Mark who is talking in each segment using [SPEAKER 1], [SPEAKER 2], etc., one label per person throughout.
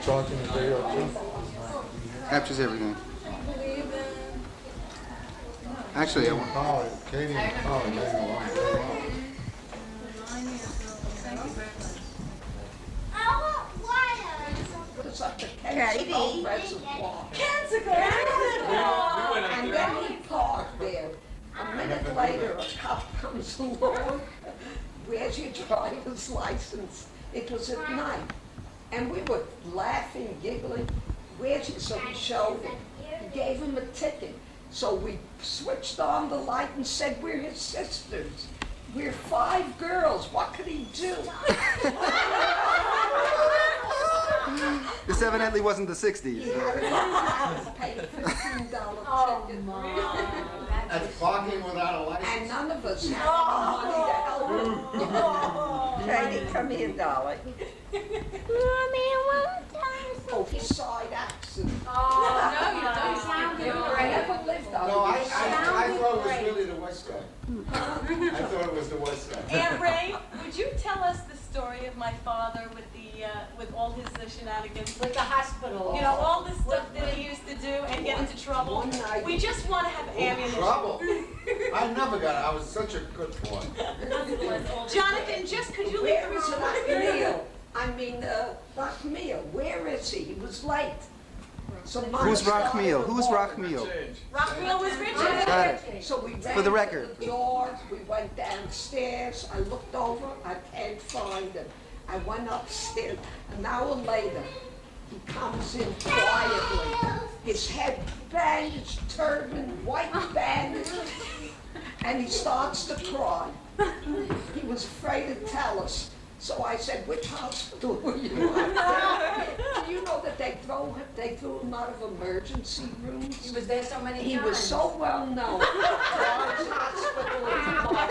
[SPEAKER 1] Talking the video too.
[SPEAKER 2] Captures everything. Actually, I want.
[SPEAKER 1] Oh, Katie, oh, there you go.
[SPEAKER 3] It's up to Kensington Reservoir. And then he parked there. A minute later, a cop comes along. Where's your driver's license? It was at night. And we were laughing, giggling. Where's your, so we showed him. He gave him a ticket. So we switched on the light and said, we're his sisters. We're 5 girls. What could he do?
[SPEAKER 2] This evidently wasn't the 60s.
[SPEAKER 3] He had to pay a $15 ticket.
[SPEAKER 1] That's parking without a license.
[SPEAKER 3] And none of us had money to help him. Katie, come here, darling. Oh, side accident.
[SPEAKER 4] Oh, no, you don't sound
[SPEAKER 3] You
[SPEAKER 4] great.
[SPEAKER 3] never lived on
[SPEAKER 1] No, I
[SPEAKER 3] this.
[SPEAKER 1] thought it was really the west side. I thought it was the west side.
[SPEAKER 4] Aunt Ray, would you tell us the story of my father with with all his shenanigans?
[SPEAKER 5] With the hospital.
[SPEAKER 4] You know, all the stuff that he used to do and get into trouble.
[SPEAKER 3] One night-
[SPEAKER 4] We just want to have ammunition.
[SPEAKER 1] Trouble. I never got it. I was such a good boy.
[SPEAKER 4] Jonathan, just could you leave the
[SPEAKER 3] Where is
[SPEAKER 4] room?
[SPEAKER 3] Rachmiel? I mean, Rachmiel, where is he? He was late. So Mom
[SPEAKER 2] Who's
[SPEAKER 3] started
[SPEAKER 2] Rachmiel? Who's
[SPEAKER 3] walking.
[SPEAKER 2] Rachmiel?
[SPEAKER 4] Rockville was Richard.
[SPEAKER 2] Got it.
[SPEAKER 3] So we ran
[SPEAKER 2] For the
[SPEAKER 3] to
[SPEAKER 2] record.
[SPEAKER 3] the door, we went downstairs, I looked over, I can't find him. I went upstairs, an hour later, he comes in quietly, his head bandaged, turban, white bandage, and he starts to cry. He was afraid to tell us. So I said, which hospital were you at? Do you know that they threw him out of emergency rooms?
[SPEAKER 5] He was there so many times.
[SPEAKER 3] He was so well known. Lawrence Hospital,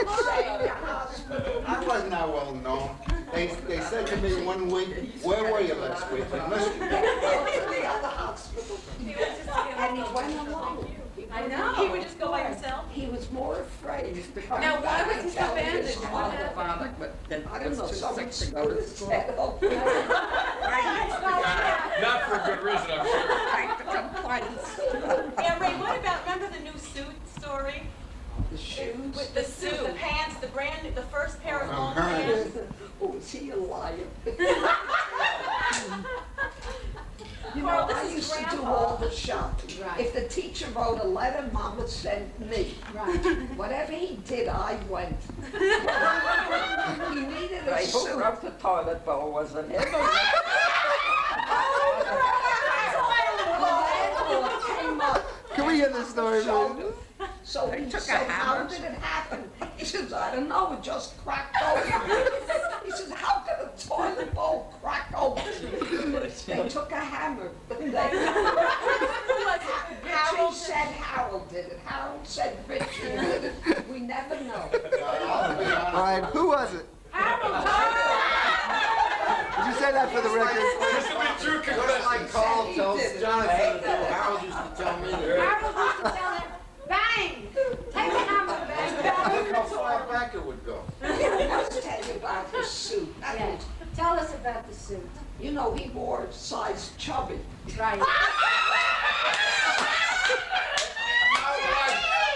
[SPEAKER 3] Marseille Hospital.
[SPEAKER 1] I wasn't that well known. They said to me one week, where were you last week? In Michigan.
[SPEAKER 3] The other hospital. And he went along.
[SPEAKER 5] I know.
[SPEAKER 4] He would just go by himself.
[SPEAKER 3] He was more afraid.
[SPEAKER 4] Now, why was he so
[SPEAKER 3] Tell his
[SPEAKER 4] bandaged? What
[SPEAKER 3] mother.
[SPEAKER 4] happened?
[SPEAKER 3] I don't know, someone screwed his head open.
[SPEAKER 6] Not for a good reason, I'm sure.
[SPEAKER 4] Aunt Ray, what about, remember the new suit story?
[SPEAKER 3] The shoes.
[SPEAKER 4] With the suit, the pants, the first pair of long
[SPEAKER 1] Right.
[SPEAKER 4] pants.
[SPEAKER 3] Oh, is he a liar? You know,
[SPEAKER 4] Carl, this
[SPEAKER 3] I
[SPEAKER 4] is
[SPEAKER 3] used to do
[SPEAKER 4] Grandpa.
[SPEAKER 3] all the shopping.
[SPEAKER 5] Right.
[SPEAKER 3] If the teacher wrote a letter, Mama sent me.
[SPEAKER 5] Right.
[SPEAKER 3] Whatever he did, I went. He needed a suit.
[SPEAKER 7] the toilet bowl, wasn't it?
[SPEAKER 3] The landlord came up.
[SPEAKER 2] Can we hear this story,
[SPEAKER 3] Showed
[SPEAKER 2] please?
[SPEAKER 3] him. So he said, how did it happen? He says, I don't know, it just cracked open. He says, how could a toilet bowl crack open? They took a hammer. Richie said Harold did it. Harold said Richie did it. We never know.
[SPEAKER 2] All right, who was it? Did you say that for the record?
[SPEAKER 6] This will be true
[SPEAKER 1] Just
[SPEAKER 6] confession.
[SPEAKER 1] like Carl tells Jonathan to do, Harold used to tell me to do.
[SPEAKER 5] Harold used to tell him, bang! Take the hammer, bang!
[SPEAKER 1] Look how far back it would go.
[SPEAKER 3] I must tell you about his suit. That
[SPEAKER 5] Yeah.
[SPEAKER 3] was-
[SPEAKER 5] Tell us about the suit.
[SPEAKER 3] You know, he wore size chubby.
[SPEAKER 5] Right.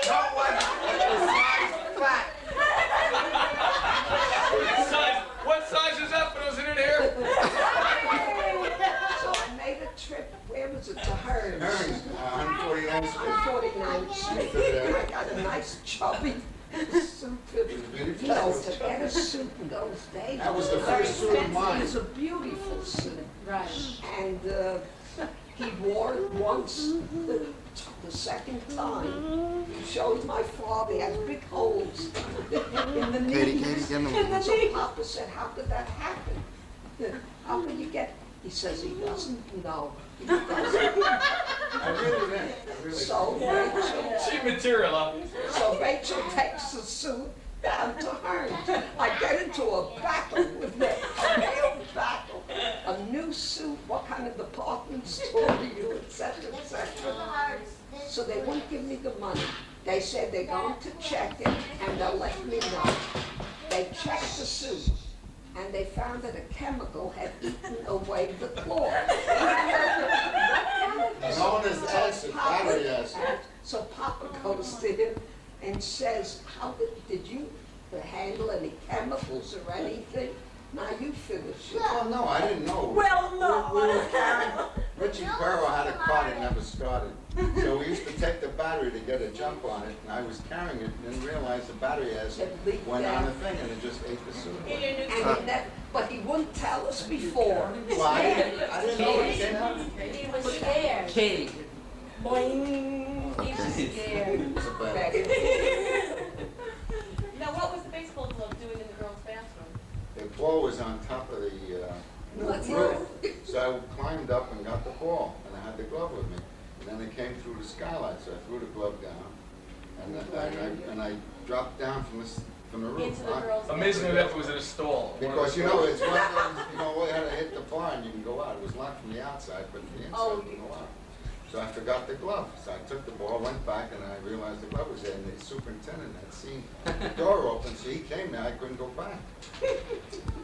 [SPEAKER 6] Not like the size fat. What size is that for those in here?
[SPEAKER 3] So I made a trip, where was it, to Hearns?
[SPEAKER 1] Hearns, 149th Street.
[SPEAKER 3] 49th Street. I got a nice chubby suit. You know, to get a suit in those days.
[SPEAKER 1] That was the
[SPEAKER 3] very
[SPEAKER 1] first suit of
[SPEAKER 3] expensive.
[SPEAKER 1] mine.
[SPEAKER 3] It was a beautiful suit.
[SPEAKER 5] Right.
[SPEAKER 3] And he wore it once. The second time, he showed my father, he has big holes in the
[SPEAKER 2] Katie,
[SPEAKER 3] knees.
[SPEAKER 2] Katie, get in the
[SPEAKER 3] So Papa said, how could that happen? How could you get, he says he doesn't know. He doesn't.
[SPEAKER 1] I really did. I really did.
[SPEAKER 3] So
[SPEAKER 6] Cheap material, huh?
[SPEAKER 3] Rachel takes the suit down to her. I get into a battle with them, a real battle. A new suit, what kind of department store are you, et cetera, et cetera. So they wouldn't give me the money. They said they're going to check it and they'll let me know. They checked the suit and they found that a chemical had eaten away the claw.
[SPEAKER 1] Known as acid, battery acid.
[SPEAKER 3] So Papa goes to him and says, how did you handle any chemicals or anything? Now you finish it.
[SPEAKER 1] Well, no, I didn't know.
[SPEAKER 4] Well, no.
[SPEAKER 1] We were carrying, Richie Barrow had a car that never started. So we used to take the battery to get a jump on it, and I was carrying it, and then realized the battery acid
[SPEAKER 3] It leaked
[SPEAKER 1] went on
[SPEAKER 3] out.
[SPEAKER 1] the thing, and it just ate the suit.
[SPEAKER 4] In your new
[SPEAKER 3] And he never, but he wouldn't tell us before.
[SPEAKER 1] Well, I didn't know it came out.
[SPEAKER 5] He was scared.
[SPEAKER 7] Katie.
[SPEAKER 5] Boing. He was scared.
[SPEAKER 1] It's a bad.
[SPEAKER 4] Now, what was the baseball glove doing in the girls' bathroom?
[SPEAKER 1] The ball was on top of the
[SPEAKER 3] Let's
[SPEAKER 1] roof. So I climbed up and got the ball, and I had the glove with me. And then it came through the skylight, so I threw the glove down. And I dropped down from the roof.
[SPEAKER 4] Into the girls'
[SPEAKER 6] Amazing
[SPEAKER 4] bathroom.
[SPEAKER 6] that it was in a stall.
[SPEAKER 1] Because, you know, it's one of those, you know, we had to hit the bar and you can go out. It was locked from the outside, but the inside
[SPEAKER 4] Oh,
[SPEAKER 1] you can go out. So I forgot the glove. So I took the ball, went back, and I realized the glove was there. And the superintendent had seen the door open, so he came there. I couldn't go back.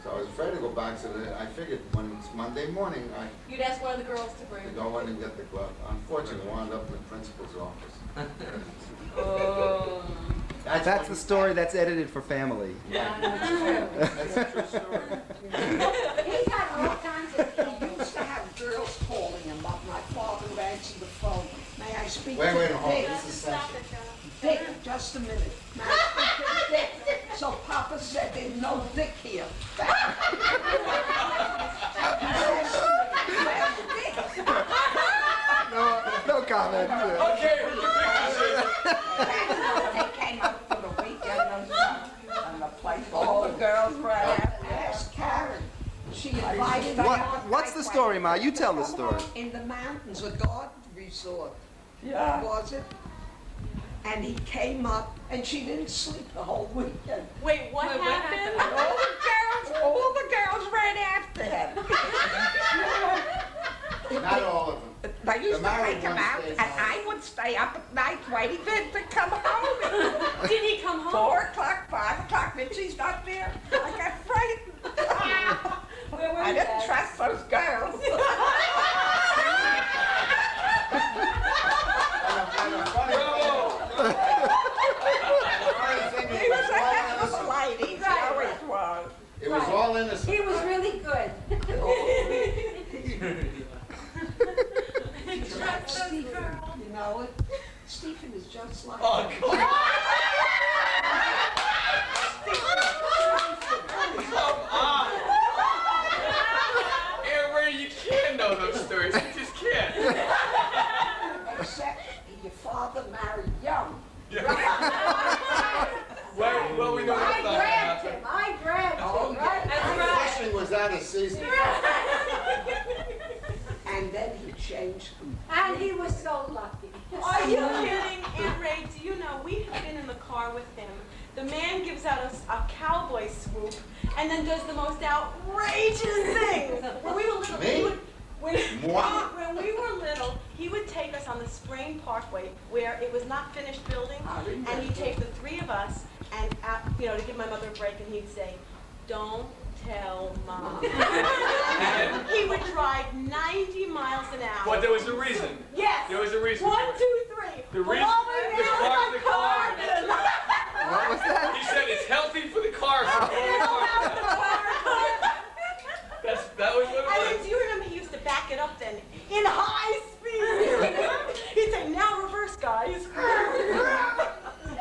[SPEAKER 1] So I was afraid to go back, so I figured when it's Monday morning, I
[SPEAKER 4] You'd ask one of the girls to bring.
[SPEAKER 1] could go in and get the glove. Unfortunately, I wound up in the principal's office.
[SPEAKER 2] That's the story that's edited for family.
[SPEAKER 1] That's a true story.
[SPEAKER 5] He got all kinds of
[SPEAKER 3] He used to have girls calling him up. My father would answer the phone. May I speak
[SPEAKER 1] Wait,
[SPEAKER 3] to
[SPEAKER 1] wait, hold on.
[SPEAKER 3] Dick?
[SPEAKER 1] This is
[SPEAKER 4] Stop
[SPEAKER 1] sensitive.
[SPEAKER 4] it, John.
[SPEAKER 3] Dick, just a minute. May I speak to Dick? So Papa said there's no Dick here.
[SPEAKER 2] No comment.
[SPEAKER 6] Okay, who your pictures in?
[SPEAKER 7] They came up for the weekend and the place, all the girls were after.
[SPEAKER 3] Ask Karen. She invited me out
[SPEAKER 2] What's the story, Ma? You tell the story.
[SPEAKER 3] in the mountains, a garden resort.
[SPEAKER 7] Yeah.
[SPEAKER 3] Was it? And he came up, and she didn't sleep the whole weekend.
[SPEAKER 4] Wait, what happened?
[SPEAKER 7] All the girls ran after him.
[SPEAKER 1] Not all of them.
[SPEAKER 7] They used
[SPEAKER 1] The
[SPEAKER 7] to
[SPEAKER 1] married
[SPEAKER 7] take him
[SPEAKER 1] ones
[SPEAKER 7] out,
[SPEAKER 1] stayed
[SPEAKER 7] and
[SPEAKER 1] home.
[SPEAKER 7] I would stay up at night waiting for him to come home.
[SPEAKER 4] Did he come home?
[SPEAKER 7] 4 o'clock, 5 o'clock, Mitzi's not there. I got frightened. I didn't trust those girls.
[SPEAKER 1] And the funny thing is,
[SPEAKER 7] He was a heck of a lady, he always was.
[SPEAKER 1] it was all innocent.
[SPEAKER 5] He was really good.
[SPEAKER 3] Stephen, you know it? Stephen is just like
[SPEAKER 6] Oh,
[SPEAKER 3] him.
[SPEAKER 6] come on. Aunt Ray, you can't know those stories. You just can't.
[SPEAKER 3] Except your father married young.
[SPEAKER 6] Well, we know
[SPEAKER 5] I
[SPEAKER 6] that's not gonna
[SPEAKER 5] grabbed
[SPEAKER 6] happen.
[SPEAKER 5] him. I grabbed him, right?
[SPEAKER 1] Fishing was out of season.
[SPEAKER 3] And then he changed.
[SPEAKER 5] And he was so lucky.
[SPEAKER 4] Are you kidding? Aunt Ray, do you know, we have been in the car with him. The man gives out a cowboy swoop and then does the most outrageous things. When we were little,
[SPEAKER 1] Me?
[SPEAKER 4] he would, when
[SPEAKER 1] Moi?
[SPEAKER 4] we were little, he would take us on the Spring Parkway where it was not finished building,
[SPEAKER 3] I remember.
[SPEAKER 4] and he'd take the three of us and, you know, to give my mother a break, and he'd say, "Don't tell Mom."
[SPEAKER 6] And,
[SPEAKER 4] He would drive 90 miles an hour.
[SPEAKER 6] but there was a reason.
[SPEAKER 4] Yes.
[SPEAKER 6] There was a reason
[SPEAKER 4] One,
[SPEAKER 6] for it.
[SPEAKER 4] 2, 3.
[SPEAKER 6] The reason-
[SPEAKER 4] Blowing
[SPEAKER 6] the
[SPEAKER 4] down
[SPEAKER 6] car-
[SPEAKER 4] the
[SPEAKER 6] the car-
[SPEAKER 4] car.
[SPEAKER 2] What was that?
[SPEAKER 6] He said it's healthy for the car. So that was what
[SPEAKER 4] And
[SPEAKER 6] it
[SPEAKER 4] then,
[SPEAKER 6] was.
[SPEAKER 4] do you remember he used to back it up then in high speed? He'd say, "Now reverse, guys."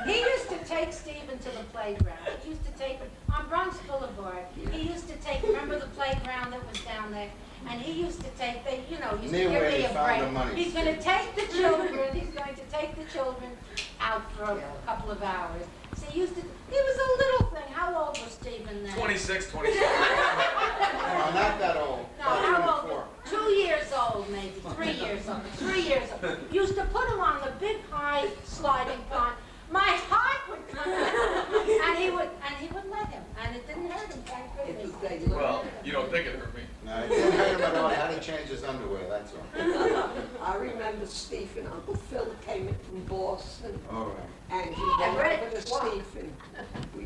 [SPEAKER 5] He used to take Stephen to the playground. He used to take him on Bronx Boulevard. He used to take, remember the playground that was down there? And he used to take, they, you know, used to
[SPEAKER 1] Near
[SPEAKER 5] give
[SPEAKER 1] where
[SPEAKER 5] me
[SPEAKER 1] he
[SPEAKER 5] a
[SPEAKER 1] found the
[SPEAKER 5] break.
[SPEAKER 1] money.
[SPEAKER 5] He's gonna take the children, he's going to take the children out for a couple of hours. So he used to, he was a little thing. How old was Stephen then?
[SPEAKER 6] 26, 27.
[SPEAKER 1] No, not that old.
[SPEAKER 5] No, how
[SPEAKER 1] About
[SPEAKER 5] old?
[SPEAKER 1] 24.
[SPEAKER 5] 2 years old, maybe. 3 years old. 3 years old. Used to put him on the big high sliding pond. My heart would come out, and he would let him, and it didn't hurt him. Thank goodness.
[SPEAKER 6] Well, you don't think it hurt me.
[SPEAKER 1] No, it didn't hurt him at all. He had to change his underwear, that's all.
[SPEAKER 3] I remember to Stephen. Uncle Phil came in from Boston,
[SPEAKER 1] All right.
[SPEAKER 3] and he went over to Stephen.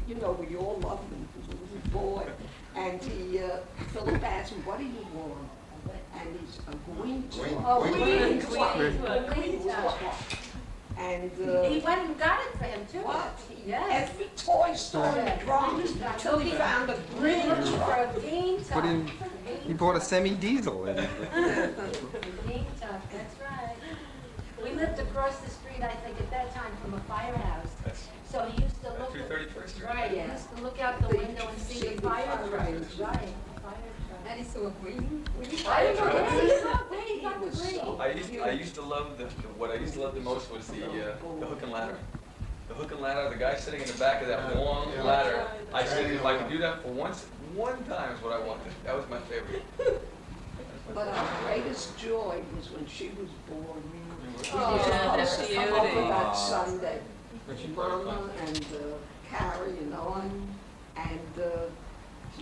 [SPEAKER 3] You know, we all loved him because he was a boy. And Philip asked him, "What do you want?" And he's a green
[SPEAKER 1] Green-
[SPEAKER 3] top.
[SPEAKER 1] green-
[SPEAKER 3] Green top. And
[SPEAKER 5] He went and got it for him too.
[SPEAKER 3] what?
[SPEAKER 5] Yes.
[SPEAKER 3] Every toy store in the Bronx until he found a green
[SPEAKER 5] For
[SPEAKER 3] truck.
[SPEAKER 5] a bean top.
[SPEAKER 2] Put in- He bought a semi-diesel in it.
[SPEAKER 5] Bean top, that's right. We lived across the street, I think, at that time from a firehouse.
[SPEAKER 6] That's
[SPEAKER 5] So he used to look.
[SPEAKER 6] through 31st Street.
[SPEAKER 5] Right, he used to look out the window and see the fire trucks. Right, the fire trucks.
[SPEAKER 3] And he saw a green
[SPEAKER 5] I don't know
[SPEAKER 6] truck.
[SPEAKER 5] where he got, where he
[SPEAKER 3] He
[SPEAKER 5] got the
[SPEAKER 3] was
[SPEAKER 5] green.
[SPEAKER 3] so-
[SPEAKER 6] I used to love what I used to love the most was the hook and ladder. The hook and ladder, the guy sitting in the back of that long
[SPEAKER 1] Yeah.
[SPEAKER 6] ladder. I said, if I could do that for one time is what I wanted. That was my favorite.
[SPEAKER 3] But our greatest joy was when she was born. We
[SPEAKER 5] Oh,
[SPEAKER 3] were
[SPEAKER 5] that's
[SPEAKER 3] supposed to come over
[SPEAKER 8] beauty.
[SPEAKER 3] that Sunday.
[SPEAKER 6] She brought it
[SPEAKER 3] Mama and Carrie and Owen, and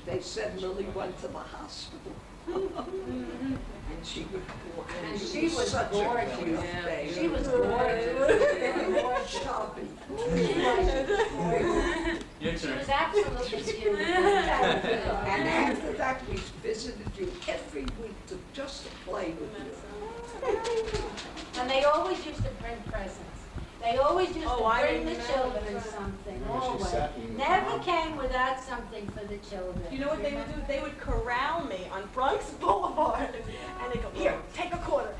[SPEAKER 3] they said Lily went to the hospital. And she was born,
[SPEAKER 5] And she was
[SPEAKER 3] such a
[SPEAKER 5] gorgeous.
[SPEAKER 3] cute
[SPEAKER 8] Yeah.
[SPEAKER 3] baby.
[SPEAKER 5] She was gorgeous.
[SPEAKER 3] Chubby.
[SPEAKER 5] She was absolutely cute.
[SPEAKER 3] And after that, we visited you every week just to play with you.
[SPEAKER 5] And they always used to bring presents. They always used
[SPEAKER 4] Oh,
[SPEAKER 5] to
[SPEAKER 4] I
[SPEAKER 5] bring the
[SPEAKER 4] remember
[SPEAKER 5] children
[SPEAKER 4] that.
[SPEAKER 5] something,
[SPEAKER 1] Remember she
[SPEAKER 5] always.
[SPEAKER 1] sat in the
[SPEAKER 5] Never
[SPEAKER 1] front?
[SPEAKER 5] came without something for the children.
[SPEAKER 4] You know what they would do? They would corral me on Bronx Boulevard, and they go, "Here, take a quarter.